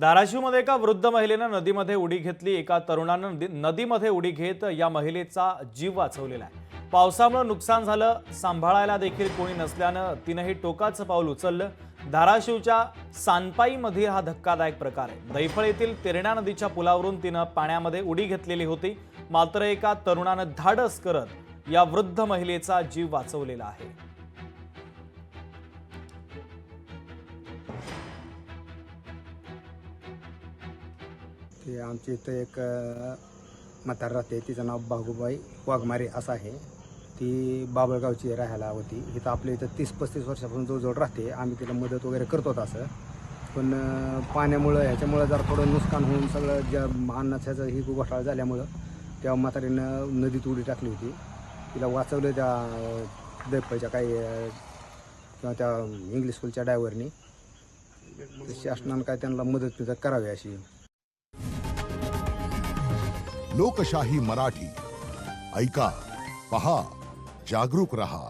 धाराशिवमध्ये एका वृद्ध महिलेनं नदीमध्ये उडी घेतली। एका तरुणानं नदीमध्ये उडी घेत या महिलेचा जीव वाचवलेला आहे। पावसामुळे नुकसान झालं, सांभाळायला देखील कोणी नसल्यानं तिनंही टोकाचं पाऊल उचललं। धाराशिवच्या सानपाईमध्ये हा धक्कादायक प्रकार आहे। दैफळ येथील तेरणा नदीच्या पुलावरून तिनं पाण्यामध्ये उडी घेतलेली होती, मात्र एका तरुणानं धाडस करत या वृद्ध महिलेचा जीव वाचवलेला आहे। आमच्या इथं एक म्हातारी राहते, तिचं नाव बागुबाई वाघमारे असं आहे। ती बाबळगावची राहायला होती। इथं आपल्या इथं 30-35 वर्षापासून जवळजवळ राहते। आम्ही तिला मदत वगैरे करतो असं, पण पाण्यामुळं ह्याच्यामुळं जरा थोडं नुकसान होऊन सगळं ज्या अन्नाचं ही घोटाळा झाल्यामुळं तेव्हा म्हातारीनं नदीत उडी टाकली होती। तिला वाचवलं त्या दैफळच्या काही किंवा त्या इंग्लिश स्कूलच्या ड्रायव्हरनी। शासनानं काय त्यांना मदत करावी अशी। लोकशाही मराठी ऐका, पहा, जागरूक रहा।